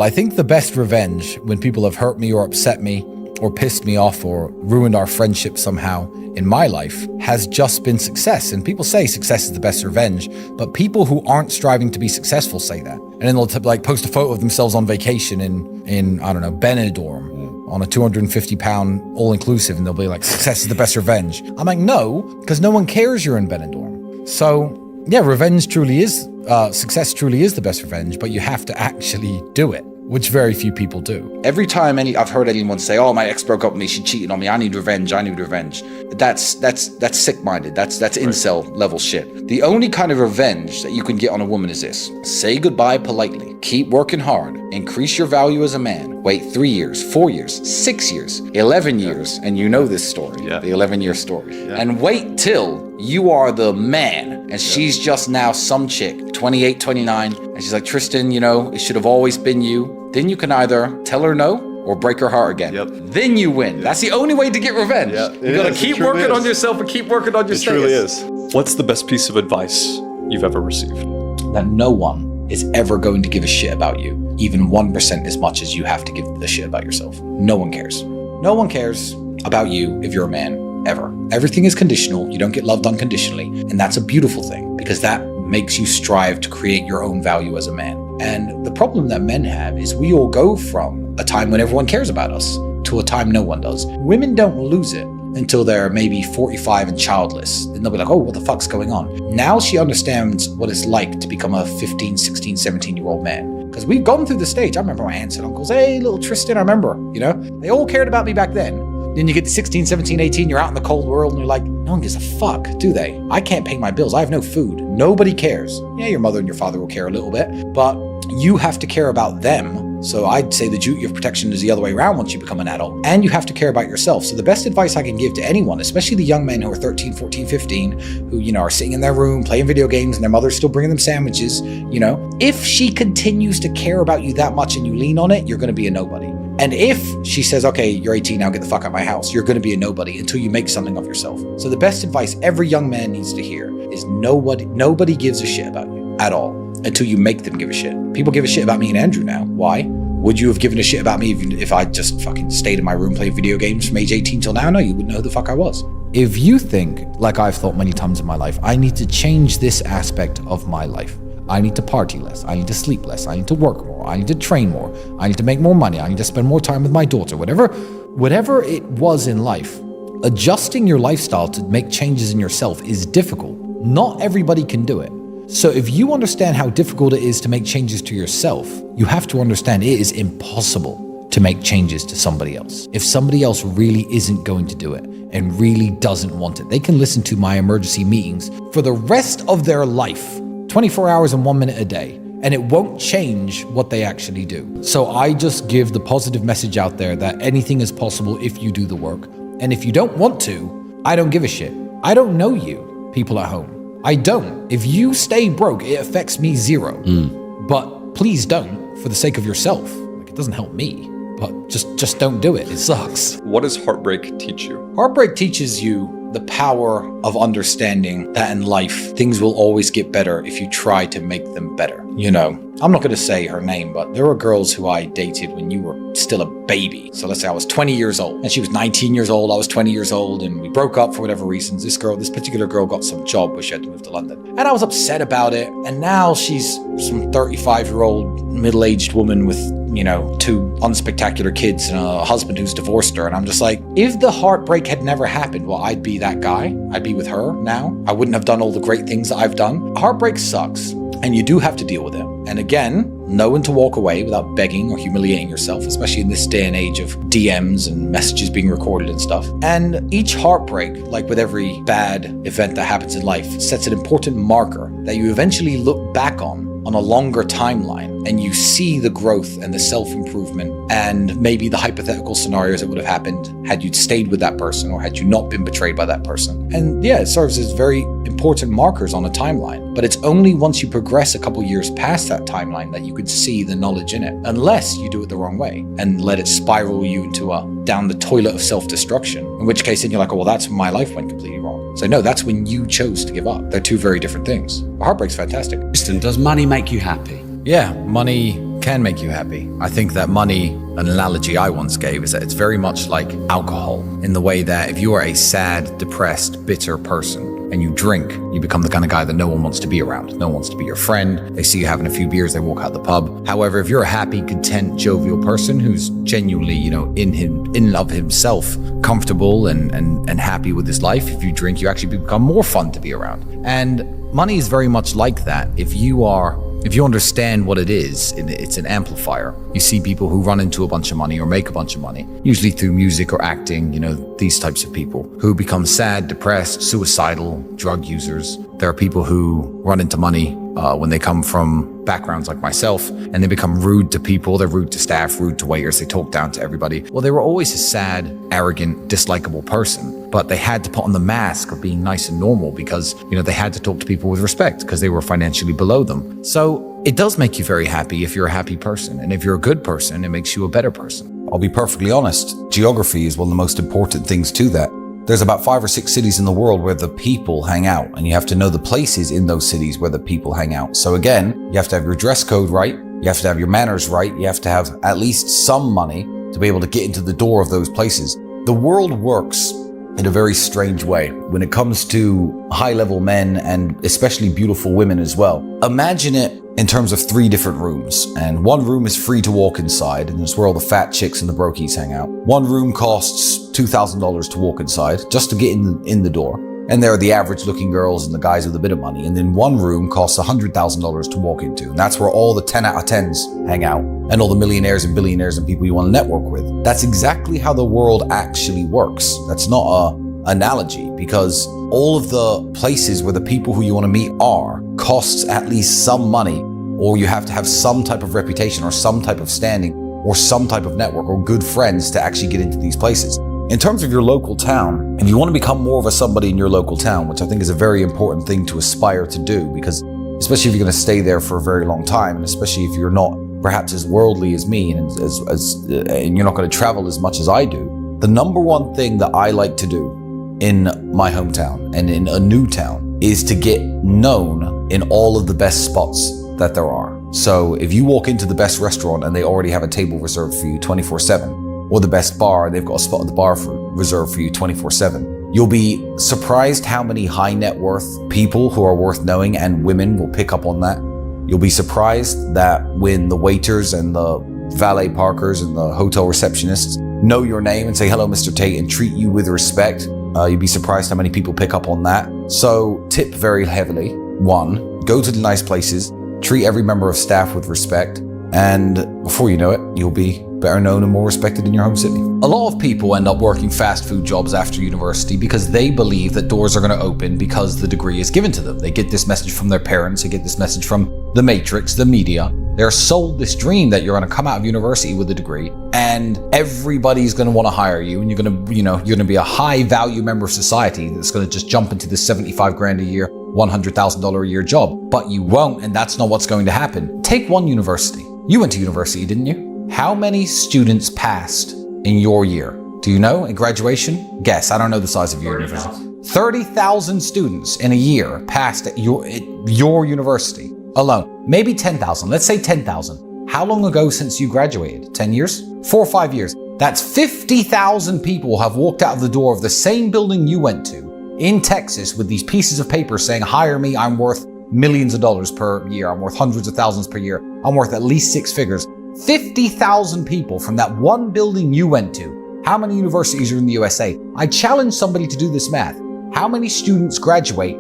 I think the best revenge when people have hurt me or upset me or pissed me off or ruined our friendship somehow in my life has just been success. And people say success is the best revenge, but people who aren't striving to be successful say that. And then they'll post a photo of themselves on vacation in I don't know, Benidorm on a 250-pound all-inclusive, and they'll be like, success is the best revenge. I'm like, no, because no one cares you're in Benidorm. So yeah, success truly is the best revenge, but you have to actually do it, which very few people do. Every time I've heard anyone say, oh, my ex broke up with me, she cheated on me, I need revenge. That's sick-minded. That's incel level shit. The only kind of revenge that you can get on a woman is this. Say goodbye politely. Keep working hard. Increase your value as a man. Wait 3 years, 4 years, 6 years, 11 years, and you know this story, the 11-year story. Yeah. And wait till you are the man, and she's just now some chick, 28, 29, and she's like, Tristan, it should have always been you. Then you can either tell her no or break her heart again. Yep. Then you win. Yep. That's the only way to get revenge. Yeah, you gotta keep working on yourself and keep working on your status. It truly is. What's the best piece of advice you've ever received? That no one is ever going to give a shit about you, even 1% as much as you have to give a shit about yourself. No one cares. No one cares about you if you're a man, ever. Everything is conditional. You don't get loved unconditionally. And that's a beautiful thing, because that makes you strive to create your own value as a man. And the problem that men have is we all go from a time when everyone cares about us to a time no one does. Women don't lose it until they're maybe 45 and childless. Then they'll be like, oh, what the fuck's going on? Now she understands what it's like to become a 15, 16, 17-year-old man. Because we've gone through the stage. I remember my aunts and uncles, hey, little Tristan, I remember, they all cared about me back then. Then you get to 16, 17, 18, you're out in the cold world and you're like, no one gives a fuck, do they? I can't pay my bills. I have no food. Nobody cares. Yeah, your mother and your father will care a little bit, but you have to care about them. So I'd say the duty of protection is the other way around once you become an adult. And you have to care about yourself. So the best advice I can give to anyone, especially the young men who are 13, 14, 15, who, are sitting in their room playing video games and their mother's still bringing them sandwiches, if she continues to care about you that much and you lean on it, you're going to be a nobody. And if she says, okay, you're 18 now, get the fuck out of my house, you're going to be a nobody until you make something of yourself. So the best advice every young man needs to hear is nobody gives a shit about you at all until you make them give a shit. People give a shit about me and Andrew now. Why? Would you have given a shit about me if I just fucking stayed in my room playing video games from age 18 till now? No, you wouldn't know who the fuck I was. If you think, like I've thought many times in my life, I need to change this aspect of my life. I need to party less. I need to sleep less. I need to work more. I need to train more. I need to make more money. I need to spend more time with my daughter. Whatever it was in life, adjusting your lifestyle to make changes in yourself is difficult. Not everybody can do it. So if you understand how difficult it is to make changes to yourself, you have to understand it is impossible to make changes to somebody else. If somebody else really isn't going to do it and really doesn't want it, they can listen to my emergency meetings for the rest of their life, 24 hours and 1 minute a day, and it won't change what they actually do. So I just give the positive message out there that anything is possible if you do the work. And if you don't want to, I don't give a shit. I don't know you, people at home. I don't. If you stay broke, it affects me zero. But please don't, for the sake of yourself. It doesn't help me, but just don't do it. It sucks. What does heartbreak teach you? Heartbreak teaches you the power of understanding that in life, things will always get better if you try to make them better. I'm not going to say her name, but there were girls who I dated when you were still a baby. So let's say I was 20 years old and she was 19 years old. I was 20 years old and we broke up for whatever reasons. This particular girl got some job where she had to move to London. And I was upset about it. And now she's some 35-year-old middle-aged woman with, 2 unspectacular kids and a husband who's divorced her. And I'm just like, if the heartbreak had never happened, well, I'd be that guy. I'd be with her now. I wouldn't have done all the great things that I've done. Heartbreak sucks. And you do have to deal with it. And again, know when to walk away without begging or humiliating yourself, especially in this day and age of DMs and messages being recorded and stuff. And each heartbreak, like with every bad event that happens in life, sets an important marker that you eventually look back on a longer timeline, and you see the growth and the self-improvement and maybe the hypothetical scenarios that would have happened had you stayed with that person or had you not been betrayed by that person. And yeah, it serves as very important markers on a timeline, but it's only once you progress a couple years past that timeline that you could see the knowledge in it, unless you do it the wrong way and let it spiral you into down the toilet of self-destruction, in which case then you're like, oh, well, that's when my life went completely wrong. So no, that's when you chose to give up. They're two very different things. Heartbreak's fantastic. Tristan, does money make you happy? Yeah, money can make you happy. I think that money, an analogy I once gave, is that it's very much like alcohol, in the way that if you are a sad, depressed, bitter person and you drink, you become the kind of guy that no one wants to be around. No one wants to be your friend. They see you having a few beers, they walk out the pub. However, if you're a happy, content, jovial person who's genuinely, in of himself, comfortable and happy with his life, if you drink, you actually become more fun to be around. And money is very much like that. If you understand what it is, it's an amplifier. You see people who run into a bunch of money or make a bunch of money, usually through music or acting, these types of people who become sad, depressed, suicidal, drug users. There are people who run into money when they come from backgrounds like myself, and they become rude to people. They're rude to staff, rude to waiters. They talk down to everybody. Well, they were always a sad, arrogant, dislikable person, but they had to put on the mask of being nice and normal because, they had to talk to people with respect because they were financially below them. So it does make you very happy if you're a happy person. And if you're a good person, it makes you a better person. I'll be perfectly honest, geography is one of the most important things to that. There's about 5 or 6 cities in the world where the people hang out, and you have to know the places in those cities where the people hang out. So again, you have to have your dress code right, you have to have your manners right, you have to have at least some money to be able to get into the door of those places. The world works in a very strange way when it comes to high-level men and especially beautiful women as well. Imagine it in terms of 3 different rooms, and one room is free to walk inside, and it's where all the fat chicks and the brokies hang out. One room costs $2,000 to walk inside just to get in the door, and there are the average looking girls and the guys with a bit of money. And then one room costs $100,000 to walk into, and that's where all the 10 out of 10s hang out, and all the millionaires and billionaires and people you want to network with. That's exactly how the world actually works. That's not an analogy, because all of the places where the people who you want to meet are costs at least some money, or you have to have some type of reputation or some type of standing or some type of network or good friends to actually get into these places. In terms of your local town, if you want to become more of a somebody in your local town, which I think is a very important thing to aspire to do, because especially if you're going to stay there for a very long time, and especially if you're not perhaps as worldly as me and and you're not going to travel as much as I do, the number one thing that I like to do in my hometown and in a new town is to get known in all of the best spots that there are. So if you walk into the best restaurant and they already have a table reserved for you 24/7, or the best bar, they've got a spot at the bar reserved for you 24/7, you'll be surprised how many high net worth people who are worth knowing, and women will pick up on that. You'll be surprised that when the waiters and the valet parkers and the hotel receptionists know your name and say, "Hello, Mr. Tate," and treat you with respect, you'd be surprised how many people pick up on that. So tip very heavily. 1, go to the nice places, treat every member of staff with respect, and before you know it, you'll be better known and more respected in your home city. A lot of people end up working fast food jobs after university because they believe that doors are going to open because the degree is given to them. They get this message from their parents, they get this message from the matrix, the media. They're sold this dream that you're going to come out of university with a degree and everybody's going to want to hire you, and you're going to be a high value member of society that's going to just jump into this 75 grand a year, $100,000 a year job. But you won't, and that's not what's going to happen. Take one university. You went to university, didn't you? How many students passed in your year? Do you know at graduation? Guess. I don't know the size of your university. 30,000 students in a year passed at your university alone. Maybe 10,000. Let's say 10,000. How long ago since you graduated? 10 years? 4 or 5 years. That's 50,000 people have walked out of the door of the same building you went to in Texas with these pieces of paper saying, "Hire me, I'm worth millions of dollars per year. I'm worth hundreds of thousands per year. I'm worth at least 6 figures." 50,000 people from that one building you went to. How many universities are in the USA? I challenge somebody to do this math. How many students graduate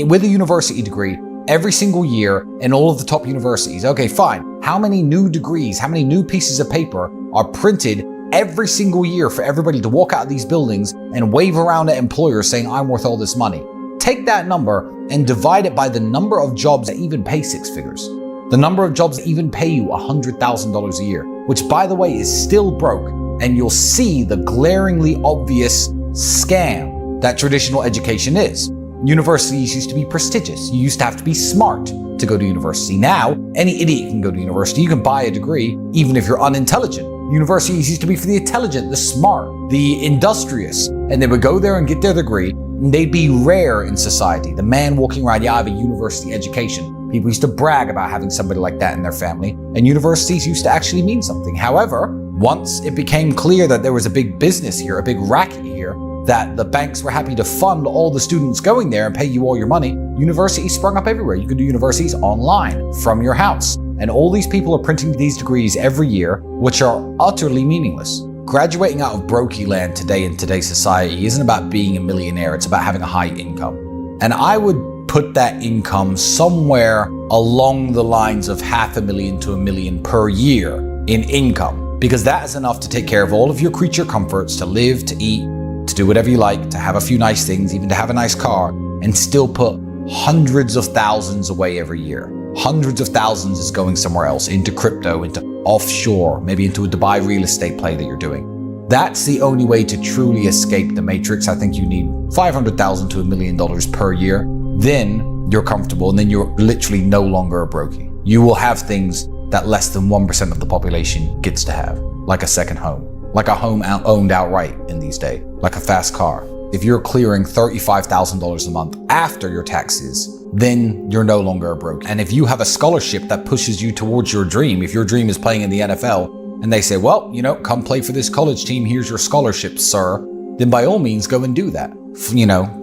with a university degree every single year in all of the top universities? Okay, fine. How many new degrees, how many new pieces of paper are printed every single year for everybody to walk out of these buildings and wave around at employers saying, "I'm worth all this money"? Take that number and divide it by the number of jobs that even pay 6 figures. The number of jobs that even pay you $100,000 a year, which by the way is still broke, and you'll see the glaringly obvious scam that traditional education is. Universities used to be prestigious. You used to have to be smart to go to university. Now, any idiot can go to university. You can buy a degree, even if you're unintelligent. Universities used to be for the intelligent, the smart, the industrious, and they would go there and get their degree, and they'd be rare in society. The man walking around, "Yeah, I have a university education." People used to brag about having somebody like that in their family, and universities used to actually mean something. However, once it became clear that there was a big business here, a big racket here, that the banks were happy to fund all the students going there and pay you all your money, universities sprung up everywhere. You could do universities online from your house. And all these people are printing these degrees every year, which are utterly meaningless. Graduating out of brokey land today in today's society isn't about being a millionaire, it's about having a high income. And I would put that income somewhere along the lines of $500,000 to $1 million per year in income, because that is enough to take care of all of your creature comforts, to live, to eat, to do whatever you like, to have a few nice things, even to have a nice car, and still put hundreds of thousands away every year. Hundreds of thousands is going somewhere else, into crypto, into offshore, maybe into a Dubai real estate play that you're doing. That's the only way to truly escape the matrix. I think you need $500,000 to $1 million per year. Then you're comfortable, and then you're literally no longer a brokey. You will have things that less than 1% of the population gets to have, like a second home, like a home owned outright in these days, like a fast car. If you're clearing $35,000 a month after your taxes, then you're no longer a broke. And if you have a scholarship that pushes you towards your dream, if your dream is playing in the NFL, and they say, well, come play for this college team, here's your scholarship, sir, then by all means go and do that.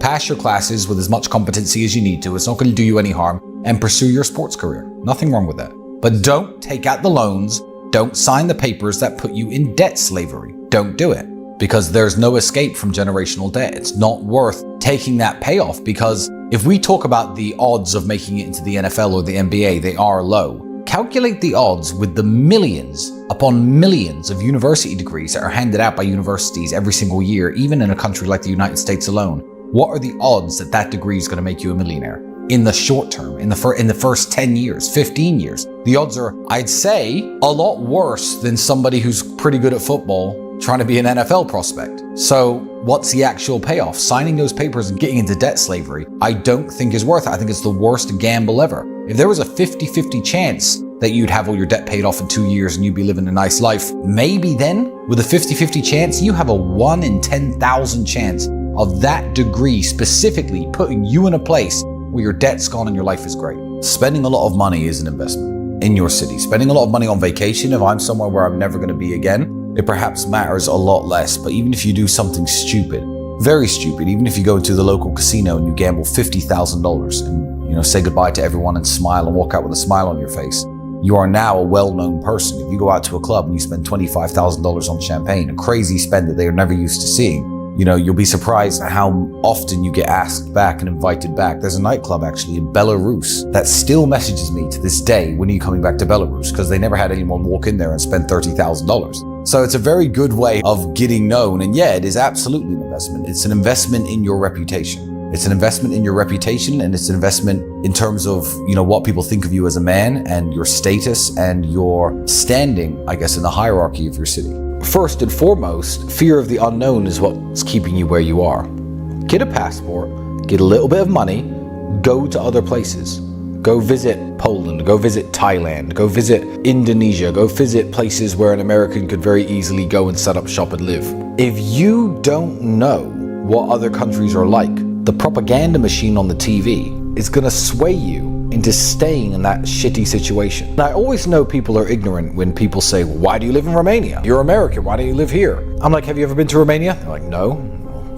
Pass your classes with as much competency as you need to. It's not going to do you any harm, and pursue your sports career. Nothing wrong with that. But don't take out the loans. Don't sign the papers that put you in debt slavery. Don't do it, because there's no escape from generational debt. It's not worth taking that payoff, because if we talk about the odds of making it into the NFL or the NBA, they are low. Calculate the odds with the millions upon millions of university degrees that are handed out by universities every single year, even in a country like the United States alone. What are the odds that that degree is going to make you a millionaire? In the short term, in the first 10 years, 15 years, the odds are, I'd say, a lot worse than somebody who's pretty good at football trying to be an NFL prospect. So what's the actual payoff? Signing those papers and getting into debt slavery, I don't think is worth it. I think it's the worst gamble ever. If there was a 50-50 chance that you'd have all your debt paid off in 2 years and you'd be living a nice life, maybe then, with a 50-50 chance, you have a 1 in 10,000 chance of that degree specifically putting you in a place where your debt's gone and your life is great. Spending a lot of money is an investment in your city. Spending a lot of money on vacation, if I'm somewhere where I'm never going to be again, it perhaps matters a lot less. But even if you do something stupid, very stupid, even if you go to the local casino and you gamble $50,000 and say goodbye to everyone and smile and walk out with a smile on your face, you are now a well-known person. If you go out to a club and you spend $25,000 on champagne, a crazy spend that they are never used to seeing, you'll be surprised at how often you get asked back and invited back. There's a nightclub actually in Belarus that still messages me to this day, when are you coming back to Belarus? Because they never had anyone walk in there and spend $30,000. So it's a very good way of getting known. And yeah, it is absolutely an investment. It's an investment in your reputation. It's an investment in your reputation, and it's an investment in terms of, what people think of you as a man and your status and your standing, I guess, in the hierarchy of your city. First and foremost, fear of the unknown is what's keeping you where you are. Get a passport, get a little bit of money, go to other places. Go visit Poland, go visit Thailand, go visit Indonesia, go visit places where an American could very easily go and set up shop and live. If you don't know what other countries are like, the propaganda machine on the TV is going to sway you into staying in that shitty situation. And I always know people are ignorant when people say, well, why do you live in Romania? You're American, why don't you live here? I'm like, have you ever been to Romania? They're like, no.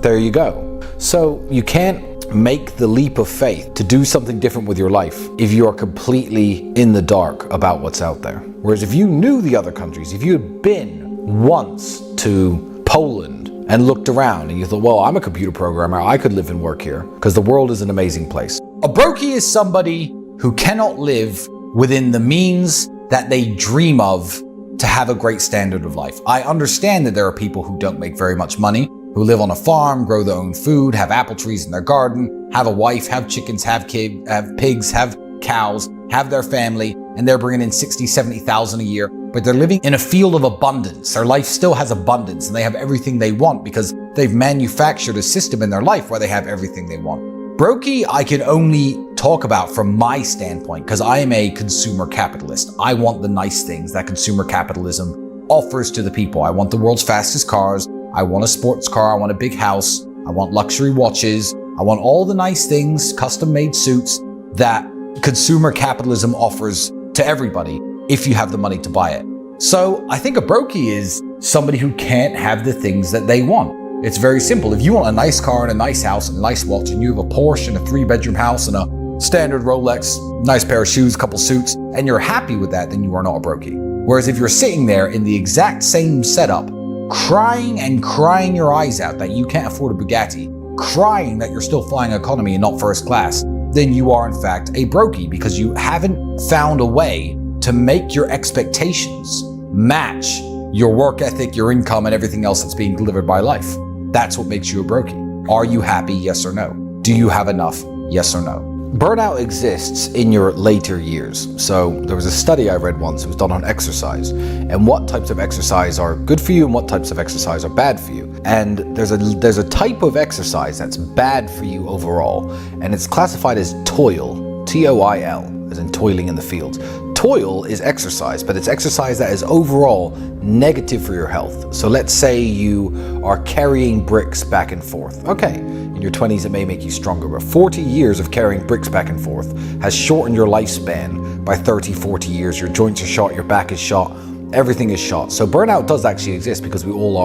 There you go. So you can't make the leap of faith to do something different with your life if you are completely in the dark about what's out there. Whereas if you knew the other countries, if you had been once to Poland and looked around and you thought, well, I'm a computer programmer, I could live and work here, because the world is an amazing place. A brokey is somebody who cannot live within the means that they dream of to have a great standard of life. I understand that there are people who don't make very much money, who live on a farm, grow their own food, have apple trees in their garden, have a wife, have chickens, have pigs, have cows, have their family, and they're bringing in 60, 70,000 a year, but they're living in a field of abundance. Their life still has abundance, and they have everything they want because they've manufactured a system in their life where they have everything they want. Brokey, I can only talk about from my standpoint because I am a consumer capitalist. I want the nice things that consumer capitalism offers to the people. I want the world's fastest cars. I want a sports car. I want a big house. I want luxury watches. I want all the nice things, custom-made suits that consumer capitalism offers to everybody if you have the money to buy it. So I think a brokey is somebody who can't have the things that they want. It's very simple. If you want a nice car and a nice house and a nice watch, and you have a Porsche and a 3-bedroom house and a standard Rolex, nice pair of shoes, couple suits, and you're happy with that, then you are not a brokey. Whereas if you're sitting there in the exact same setup, crying and crying your eyes out that you can't afford a Bugatti, crying that you're still flying economy and not first class, then you are in fact a brokey, because you haven't found a way to make your expectations match your work ethic, your income, and everything else that's being delivered by life. That's what makes you a brokey. Are you happy? Yes or no? Do you have enough? Yes or no? Burnout exists in your later years. So there was a study I read once, it was done on exercise, and what types of exercise are good for you and what types of exercise are bad for you. And there's a type of exercise that's bad for you overall, and it's classified as toil, T-O-I-L, as in toiling in the fields. Toil is exercise, but it's exercise that is overall negative for your health. So let's say you are carrying bricks back and forth. Okay, in your 20s it may make you stronger, but 40 years of carrying bricks back and forth has shortened your lifespan by 30, 40 years. Your joints are shot, your back is shot, everything is shot. So burnout does actually exist, because we all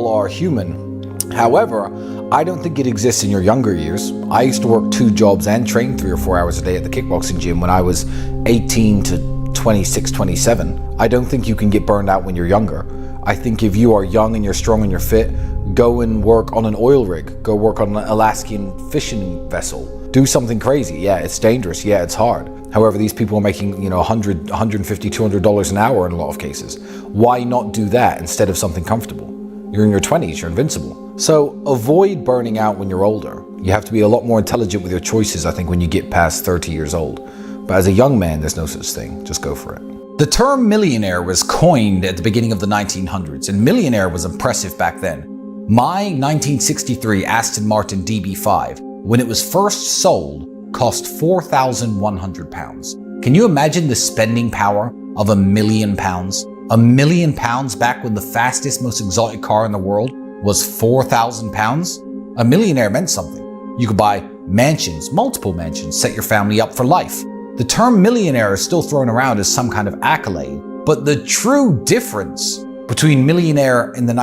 are human. However, I don't think it exists in your younger years. I used to work 2 jobs and train 3 or 4 hours a day at the kickboxing gym when I was 18 to 26, 27. I don't think you can get burned out when you're younger. I think if you are young and you're strong and you're fit, go and work on an oil rig, go work on an Alaskan fishing vessel. Do something crazy. Yeah, it's dangerous. Yeah, it's hard. However, these people are making, $100, $150, $200 an hour in a lot of cases. Why not do that instead of something comfortable? You're in your 20s, you're invincible. So avoid burning out when you're older. You have to be a lot more intelligent with your choices, I think, when you get past 30 years old. But as a young man, there's no such thing. Just go for it. The term millionaire was coined at the beginning of the 1900s, and millionaire was impressive back then. My 1963 Aston Martin DB5, when it was first sold, cost £4,100. Can you imagine the spending power of £1 million? £1 million back when the fastest, most exotic car in the world was £4,000? A millionaire meant something. You could buy mansions, multiple mansions, set your family up for life. The term millionaire is still thrown around as some kind of accolade, but the true difference between millionaire in the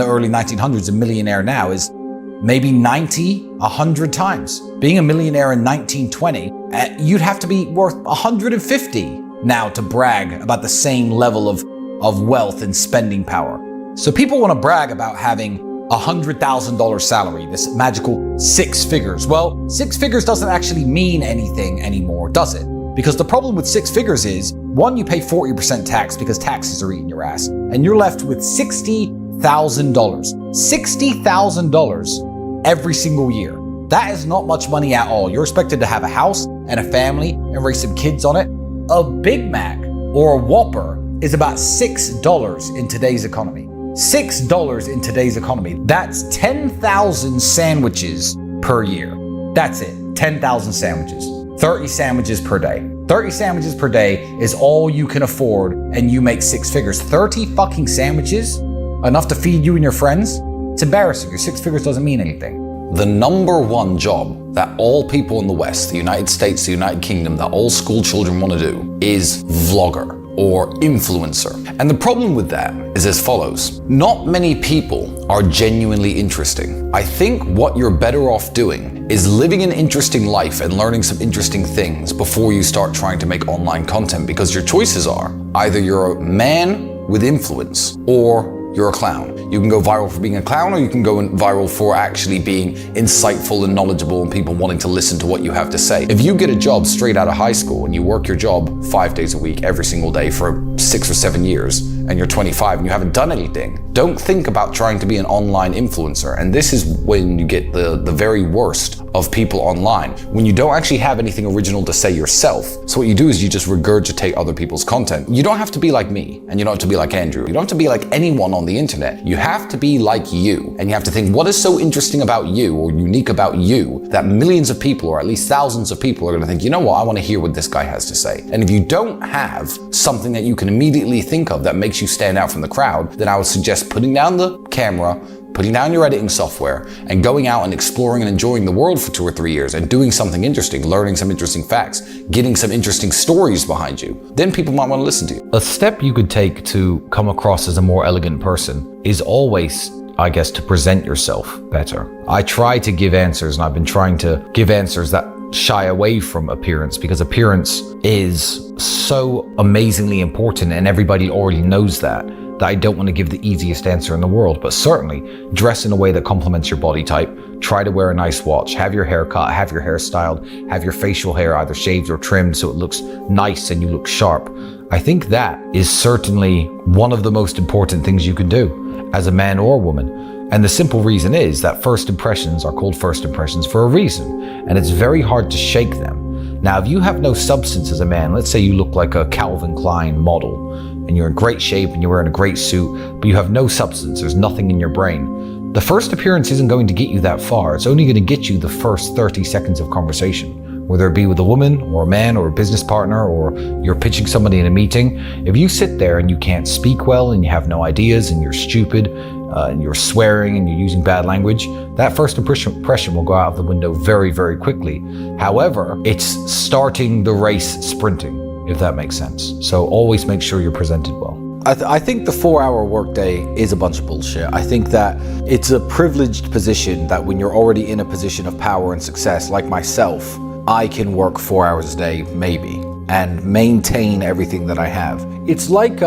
early 1900s and millionaire now is maybe 90, 100 times. Being a millionaire in 1920, you'd have to be worth 150 now to brag about the same level of wealth and spending power. So people want to brag about having $100,000 salary, this magical 6 figures. Well, 6 figures doesn't actually mean anything anymore, does it? Because the problem with 6 figures is, one, you pay 40% tax because taxes are eating your ass, and you're left with $60,000. $60,000 every single year. That is not much money at all. You're expected to have a house and a family and raise some kids on it. A Big Mac or a Whopper is about $6 in today's economy. $6 in today's economy. That's 10,000 sandwiches per year. That's it. 10,000 sandwiches. 30 sandwiches per day. 30 sandwiches per day is all you can afford, and you make 6 figures. 30 fucking sandwiches? Enough to feed you and your friends? It's embarrassing. Your 6 figures doesn't mean anything. The number one job that all people in the West, the United States, the United Kingdom, that all school children want to do is vlogger or influencer. And the problem with that is as follows. Not many people are genuinely interesting. I think what you're better off doing is living an interesting life and learning some interesting things before you start trying to make online content, because your choices are either you're a man with influence or you're a clown. You can go viral for being a clown, or you can go viral for actually being insightful and knowledgeable and people wanting to listen to what you have to say. If you get a job straight out of high school and you work your job 5 days a week, every single day for 6 or 7 years, and you're 25 and you haven't done anything, don't think about trying to be an online influencer. And this is when you get the very worst of people online, when you don't actually have anything original to say yourself. So what you do is you just regurgitate other people's content. You don't have to be like me, and you don't have to be like Andrew. You don't have to be like anyone on the internet. You have to be like you, and you have to think, what is so interesting about you or unique about you that millions of people, or at least thousands of people, are going to think, you know what, I want to hear what this guy has to say. And if you don't have something that you can immediately think of that makes you stand out from the crowd, then I would suggest putting down the camera, putting down your editing software and going out and exploring and enjoying the world for 2 or 3 years and doing something interesting, learning some interesting facts, getting some interesting stories behind you, then people might want to listen to you. A step you could take to come across as a more elegant person is always, I guess, to present yourself better. I try to give answers, and I've been trying to give answers that shy away from appearance, because appearance is so amazingly important and everybody already knows that I don't want to give the easiest answer in the world. But certainly dress in a way that complements your body type. Try to wear a nice watch, have your hair cut, have your hair styled, have your facial hair either shaved or trimmed so it looks nice and you look sharp. I think that is certainly one of the most important things you can do as a man or a woman. And the simple reason is that first impressions are called first impressions for a reason, and it's very hard to shake them. Now, if you have no substance as a man, let's say you look like a Calvin Klein model, and you're in great shape and you're wearing a great suit, but you have no substance, there's nothing in your brain, the first appearance isn't going to get you that far. It's only going to get you the first 30 seconds of conversation, whether it be with a woman or a man or a business partner, or you're pitching somebody in a meeting. If you sit there and you can't speak well and you have no ideas and you're stupid and you're swearing and you're using bad language, that first impression will go out of the window very, very quickly. However, it's starting the race sprinting, if that makes sense. So always make sure you're presented well. I think the 4-hour workday is a bunch of bullshit. I think that it's a privileged position that when you're already in a position of power and success, like myself, I can work 4 hours a day, maybe, and maintain everything that I have. It's like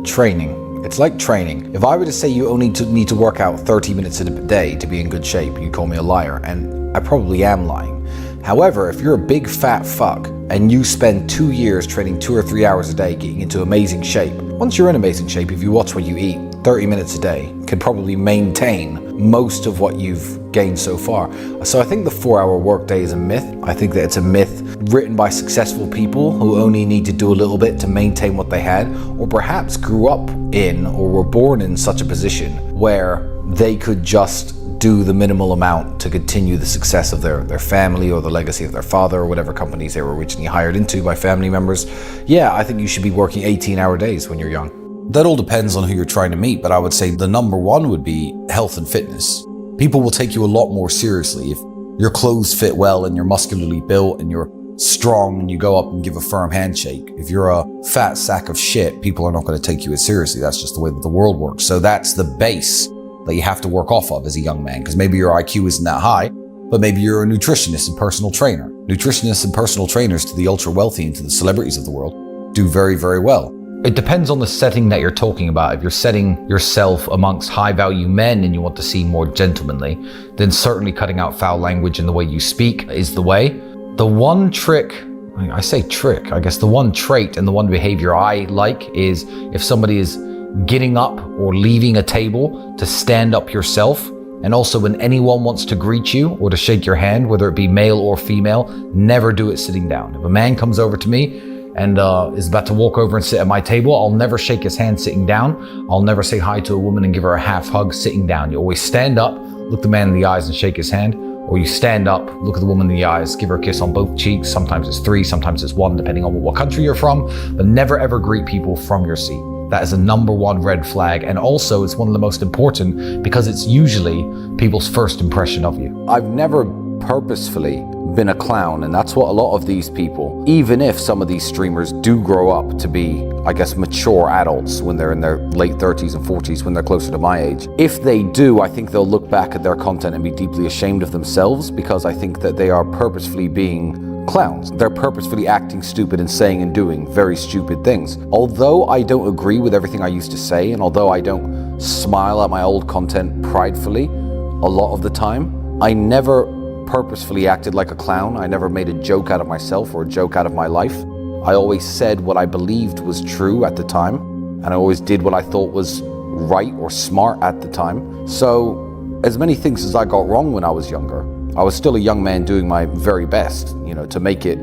training. It's like training. If I were to say you only need to work out 30 minutes a day to be in good shape, you'd call me a liar, and I probably am lying. However, if you're a big fat fuck and you spend 2 years training 2 or 3 hours a day getting into amazing shape, once you're in amazing shape, if you watch what you eat, 30 minutes a day can probably maintain most of what you've gained so far. So I think the 4-hour workday is a myth. I think that it's a myth written by successful people who only need to do a little bit to maintain what they had, or perhaps grew up in or were born in such a position where they could just do the minimal amount to continue the success of their family or the legacy of their father or whatever companies they were originally hired into by family members. Yeah, I think you should be working 18-hour days when you're young. That all depends on who you're trying to meet, but I would say the number one would be health and fitness. People will take you a lot more seriously if your clothes fit well and you're muscularly built and you're strong and you go up and give a firm handshake. If you're a fat sack of shit, people are not going to take you as seriously. That's just the way that the world works. So that's the base that you have to work off of as a young man, because maybe your IQ isn't that high, but maybe you're a nutritionist and personal trainer. Nutritionists and personal trainers to the ultra wealthy and to the celebrities of the world do very, very well. It depends on the setting that you're talking about. If you're setting yourself amongst high-value men and you want to seem more gentlemanly, then certainly cutting out foul language in the way you speak is the way. The one trick, I say trick, I guess the one trait and the one behavior I like is if somebody is getting up or leaving a table, to stand up yourself. And also when anyone wants to greet you or to shake your hand, whether it be male or female, never do it sitting down. If a man comes over to me and is about to walk over and sit at my table, I'll never shake his hand sitting down. I'll never say hi to a woman and give her a half hug sitting down. You always stand up, look the man in the eyes and shake his hand, or you stand up, look at the woman in the eyes, give her a kiss on both cheeks. Sometimes it's 3, sometimes it's 1, depending on what country you're from, but never ever greet people from your seat. That is a number one red flag. And also it's one of the most important because it's usually people's first impression of you. I've never purposefully been a clown, and that's what a lot of these people, even if some of these streamers do grow up to be, I guess, mature adults when they're in their late 30s and 40s, when they're closer to my age. If they do, I think they'll look back at their content and be deeply ashamed of themselves, because I think that they are purposefully being clowns. They're purposefully acting stupid and saying and doing very stupid things. Although I don't agree with everything I used to say, and although I don't smile at my old content pridefully a lot of the time, I never purposefully acted like a clown. I never made a joke out of myself or a joke out of my life. I always said what I believed was true at the time, and I always did what I thought was right or smart at the time. So as many things as I got wrong when I was younger, I was still a young man doing my very best, to make it,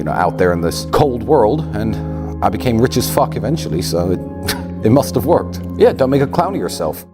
out there in this cold world, and I became rich as fuck eventually, so it must have worked. Yeah, don't make a clown of yourself.